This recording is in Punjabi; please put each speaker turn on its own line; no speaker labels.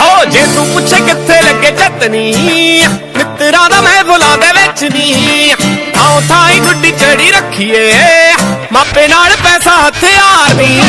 ਹੋ ਜੇ ਤੂੰ ਪੁੱਛੇ ਕਿੱਥੇ ਲੱਗੇ ਚਤਨੀ ਮਿੱਤਰਾਂ ਦਾ ਮਹਿਫਲਾਂ ਦੇ ਵਿੱਚ ਨੀ ਥਾਂ ਥਾਂ ਹੀ ਗੁੱਡੀ ਚੜੀ ਰੱਖੀਏ ਮਾਪੇ ਨਾਲ ਪੈਸਾ ਹਥਿਆਰ ਨੀ